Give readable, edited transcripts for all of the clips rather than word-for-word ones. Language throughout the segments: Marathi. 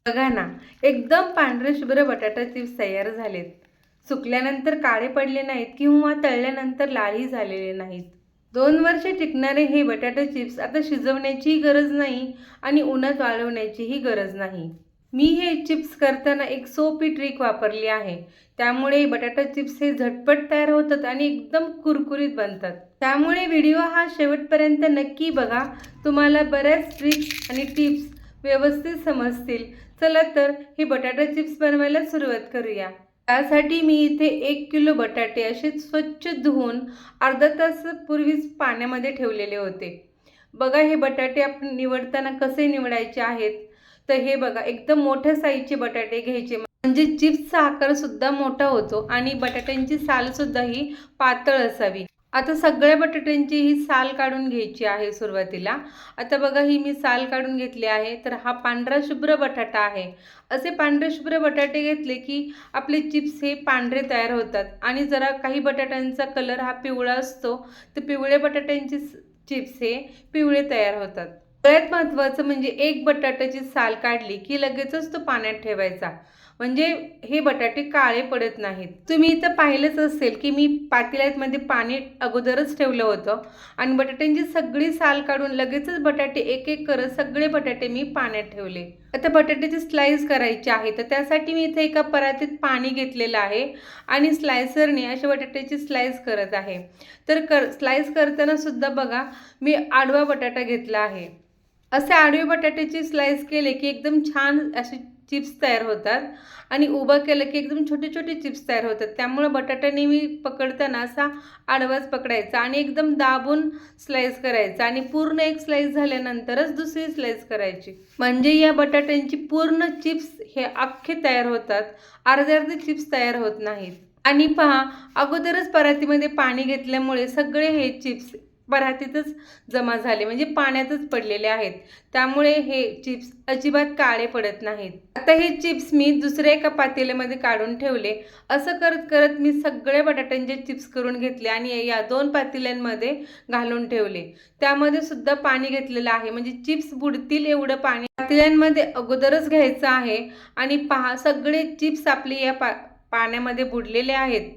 बघा ना, एकदम पांढरे शुभ्र बटाटा चिप्स तयार झालेत. सुकल्यानंतर काळे पडले नाहीत किंवा तळल्यानंतर लालही झालेले नाहीत. 2 वर्षे टिकणारे हे बटाटा चिप्स आता शिजवण्याचीही गरज नाही आणि उन्हात वाळवण्याचीही गरज नाही. मी हे चिप्स करताना एक सोपी ट्रिक वापरली आहे. त्यामुळे बटाटा चिप्स हे झटपट तयार होतात आणि एकदम कुरकुरीत बनतात. त्यामुळे व्हिडिओ हा शेवटपर्यंत नक्की बघा. तुम्हाला बऱ्याच ट्रिक्स आणि टिप्स व्यवस्थित समजतील. चला तर हे बटाटा चिप्स बनवायला सुरुवात करूया. त्यासाठी मी इथे 1 किलो बटाटे असे स्वच्छ धुवून अर्धा तासापूर्वीच पाण्यामध्ये ठेवलेले होते. बघा हे बटाटे आपण निवडताना कसे निवडायचे आहेत. तर हे बघा एकदम मोठ्या साईजचे बटाटे घ्यायचे, म्हणजे चिप्सचा आकार सुद्धा मोठा होतो आणि बटाट्यांची साल सुद्धा ही पातळ असावी. आता सगळ्या बटाट्यांची ही साल काढून घ्यायची आहे सुरुवातीला. आता बघा ही मी साल काढून घेतली आहे. तर हा पांढरा शुभ्र बटाटा आहे. असे पांढरे शुभ्र बटाटे घेतले की आपले चिप्स हे पांढरे तयार होतात आणि जरा काही बटाट्यांचा कलर हा पिवळा असतो, तर पिवळे बटाट्यांचे चिप्स हे पिवळे तयार होतात. सगळ्यात महत्त्वाचं म्हणजे एक बटाट्याची साल काढली की लगेचच तो पाण्यात ठेवायचा, म्हणजे हे बटाटे काळे पडत नाहीत. तुम्ही इथं पाहिलंच असेल की मी पातेल्यामध्ये पाणी अगोदरच ठेवलं होतं आणि बटाट्यांची सगळी साल काढून लगेचच बटाटे एक एक करत सगळे बटाटे मी पाण्यात ठेवले. आता बटाट्याची स्लाइस करायची आहे, तर त्यासाठी मी इथे एका परातीत पाणी घेतलेलं आहे आणि स्लायसरने अशा बटाट्याची स्लाइस करत आहे. तर स्लाइस करताना सुद्धा बघा मी आडवा बटाटा घेतला आहे. असे आडवे बटाट्याची स्लाइस केले की एकदम छान असे चिप्स तयार होतात आणि उभं केलं की एकदम छोटे छोटे चिप्स तयार होतात. त्यामुळे बटाटा नेहमी पकडताना असा आडवाच पकडायचा आणि एकदम दाबून स्लाइस करायचा आणि पूर्ण एक स्लाइस झाल्यानंतरच दुसरी स्लाइस करायची, म्हणजे या बटाट्यांची पूर्ण चिप्स हे अख्खे तयार होतात. अर्धे अर्धे चिप्स तयार होत नाहीत. आणि पहा, अगोदरच परातीमध्ये पाणी घेतल्यामुळे सगळे हे चिप्स परातीतच जमा झाले, म्हणजे पाण्यातच पडलेले आहेत. त्यामुळे हे चिप्स अजिबात काळे पडत नाहीत. आता हे चिप्स मी दुसऱ्या एका पातेल्यामध्ये काढून ठेवले. असं करत करत मी सगळे बटाट्यांचे चिप्स करून घेतले आणि या 2 पातेल्यांमध्ये घालून ठेवले. त्यामध्ये सुद्धा पाणी घेतलेलं आहे, म्हणजे चिप्स बुडतील एवढं पाणी पातेल्यांमध्ये अगोदरच घ्यायचं आहे. आणि पहा सगळे चिप्स आपले या पाण्यामध्ये बुडलेले आहेत.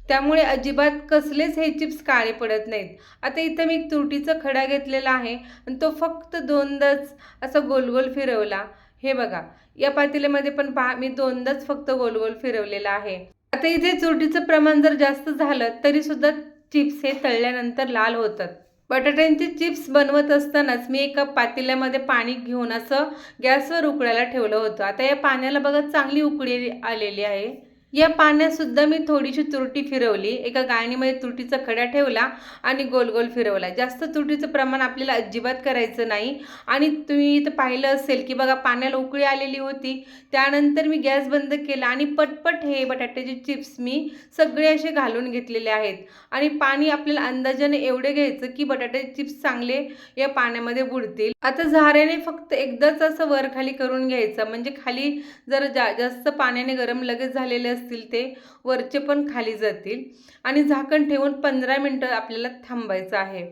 त्यामुळे अजिबात कसलेच हे चिप्स काळे पडत नाहीत. आता इथं मी तुरटीचा खडा घेतलेला आहे आणि तो फक्त 2दाच असा गोलगोल फिरवला. हे बघा या पातेल्यामध्ये पण पहा मी 2दाच फक्त गोलगोल फिरवलेला आहे. आता इथे तुरटीचं प्रमाण जर जास्त झालं तरी सुद्धा चिप्स हे तळल्यानंतर लाल होतात. बटाट्यांचे चिप्स बनवत असतानाच मी एका पातेल्यामध्ये पाणी घेऊन असं गॅसवर उकळायला ठेवलं होतं. आता या पाण्याला बघा चांगली उकळी आलेली आहे. या पाण्यात सुद्धा मी थोडीशी तुरटी फिरवली. एका गाळणीमध्ये तुरटीचा खडा ठेवला आणि गोल गोल फिरवला. जास्त तुरटीचं प्रमाण आपल्याला अजिबात करायचं नाही. आणि तुम्ही इथं पाहिलं असेल की बघा पाण्याला उकळी आलेली होती. त्यानंतर मी गॅस बंद केला आणि पटपट हे बटाट्याचे चिप्स मी सगळे असे घालून घेतलेले आहेत. आणि पाणी आपल्याला अंदाजाने एवढे घ्यायचं की बटाट्याचे चिप्स चांगले या पाण्यामध्ये बुडतील. आता झाऱ्याने फक्त एकदाच असं वर खाली करून घ्यायचं, म्हणजे खाली जर जास्त पाण्याने गरम लगेच झालेले असतील ते वरचे पण खाली जातील. आणि झाकण ठेवून 15 मिनिटं आपल्याला थांबायचं आहे.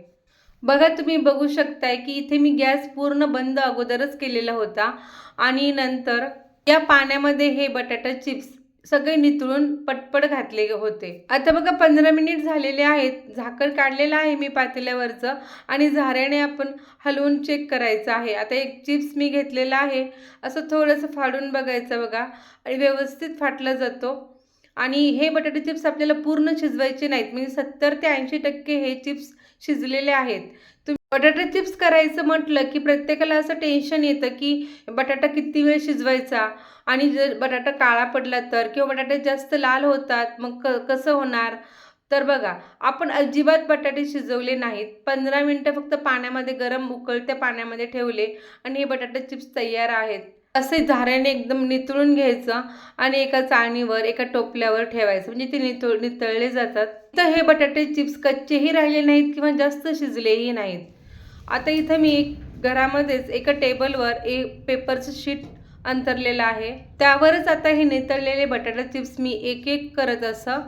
बघा तुम्ही बघू शकताय की इथे मी गॅस पूर्ण बंद अगोदरच केलेला होता आणि नंतर या पाण्यामध्ये हे बटाटा चिप्स सगळे नितळून पटपट घातले होते. आता बघा 15 मिनिट झालेले आहेत. झाकण काढलेलं आहे मी पातेल्यावरचं आणि झाऱ्याने आपण हलवून चेक करायचं आहे. आता एक चिप्स मी घेतलेला आहे, असं थोडंसं फाडून बघायचं बघा आणि व्यवस्थित फाटला जातो. आणि हे बटाटे चिप्स आपल्याला पूर्ण शिजवायचे नाहीत, म्हणजे 70 ते 80% हे चिप्स शिजलेले आहेत. बटाटा चिप्स करायचं म्हटलं की प्रत्येकाला असं टेन्शन येतं की बटाटा किती वेळ शिजवायचा आणि जर बटाटा काळा पडला तर, किंवा बटाटे जास्त लाल होतात मग कसं होणार. तर बघा आपण अजिबात बटाटे शिजवले नाहीत. 15 मिनिटं फक्त पाण्यामध्ये गरम उकळत्या पाण्यामध्ये ठेवले आणि हे बटाटे चिप्स तयार आहेत. असे झाऱ्याने एकदम नितळून घ्यायचं आणि एका चाळणीवर एका टोपल्यावर ठेवायचं, म्हणजे ते नितळले जातात. तर हे बटाटे चिप्स कच्चेही राहिले नाहीत किंवा जास्त शिजलेही नाहीत. आता इथं मी घरामध्येच एका टेबलवर पेपरचं शीट अंथरलेलं आहे. त्यावरच आता हे नितळलेले बटाटा चिप्स मी एक एक करत असं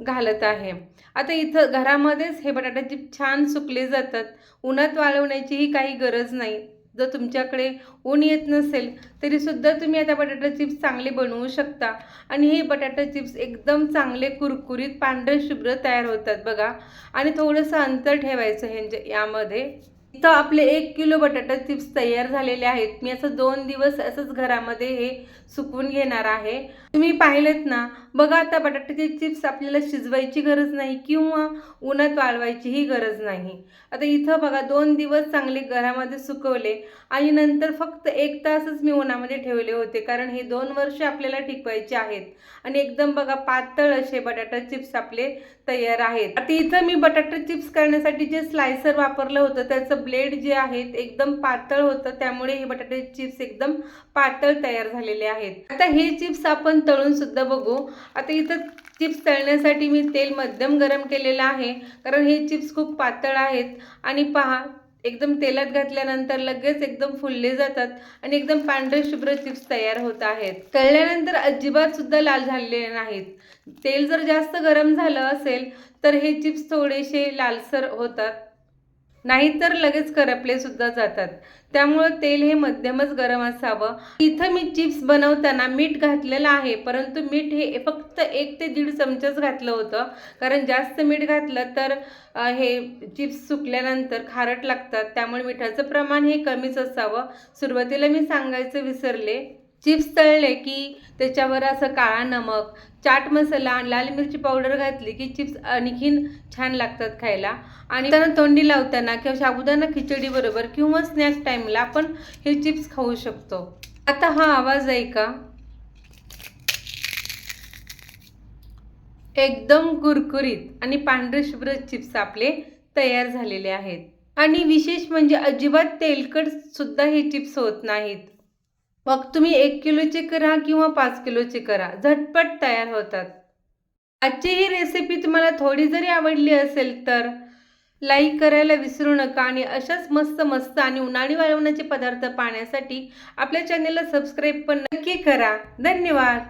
घालत आहे. आता इथं घरामध्येच हे बटाटा चिप्स छान सुकले जातात. उन्हात वाळवण्याचीही काही गरज नाही. जर तुमच्याकडे ऊन येत नसेल तरीसुद्धा तुम्ही आता बटाटा चिप्स चांगले बनवू शकता आणि हे बटाटा चिप्स एकदम चांगले कुरकुरीत पांढरे शुभ्र तयार होतात बघा. आणि थोडंसं अंतर ठेवायचं यामध्ये. इथं आपले 1 किलो बटाटा चिप्स तयार झालेले आहेत. मी असं 2 दिवस असंच घरामध्ये हे सुकवून घेणार आहे. तुम्ही पाहिलेत ना बघा, आता बटाट्याचे चिप्स आपल्याला शिजवायची गरज नाही किंवा उन्हात वाळवायचीही गरज नाही. आता इथं बघा 2 दिवस चांगले घरामध्ये सुकवले आणि नंतर फक्त 1 तासच मी उन्हामध्ये ठेवले होते, कारण हे 2 वर्ष आपल्याला टिकवायचे आहेत. आणि एकदम बघा पातळ असे बटाटा चिप्स आपले तयार आहेत. आता इथं मी बटाटा चिप्स करण्यासाठी जे स्लायसर वापरलं होतं त्याचं ब्लेड जे आहेत एकदम पातळ होतं, त्यामुळे हे बटाटे चिप्स एकदम पातळ तयार झालेले आहेत. आता हे चिप्स आपण तळून सुद्धा बघू. आता इथं चिप्स तळण्यासाठी मी तेल मध्यम गरम केलेलं आहे, कारण हे चिप्स खूप पातळ आहेत. आणि पहा, एकदम तेलात घातल्यानंतर लगेच एकदम फुलले जातात आणि एकदम पांढरे शुभ्र चिप्स तयार होत आहेत. तळल्यानंतर अजिबात सुद्धा लाल झालेले नाहीत. तेल जर जास्त गरम झालं असेल तर हे चिप्स थोडेसे लालसर होतात, नाहीतर लगेच करपले सुद्धा जातात. त्यामुळे तेल हे मध्यमच गरम असावं. इथं मी चिप्स बनवताना मीठ घातलेलं आहे, परंतु मीठ हे फक्त 1 ते 1.5 चमचाच घातलं होतं, कारण जास्त मीठ घातलं तर हे चिप्स सुकल्यानंतर खारट लागतात. त्यामुळे मिठाचं प्रमाण हे कमीच असावं. सुरुवातीला मी सांगायचं विसरले. चिप्स तळले की त्याच्यावर असं काळा नमक, चाट मसाला, लाल मिरची पावडर घातली की चिप्स आणखीन छान लागतात खायला. आणि त्यांना तोंडी लावताना किंवा साबुदाणा खिचडी बरोबर किंवा स्नॅक टाईमला आपण हे चिप्स खाऊ शकतो. आता हा आवाज ऐका, एकदम कुरकुरीत आणि पांढरे शुभ्र चिप्स आपले तयार झालेले आहेत. आणि विशेष म्हणजे अजिबात तेलकट सुद्धा हे चिप्स होत नाहीत. मग तुम्ही 1 किलोचे करा किंवा 5 किलोचे करा, झटपट तयार होतात. आजची ही रेसिपी तुम्हाला थोडी जरी आवडली असेल तर लाईक करायला विसरू नका. आणि अशाच मस्त मस्त आणि उन्हाळी वाळवण्याचे पदार्थ पाहण्यासाठी आपल्या चॅनेलला सबस्क्राईब पण नक्की करा. धन्यवाद.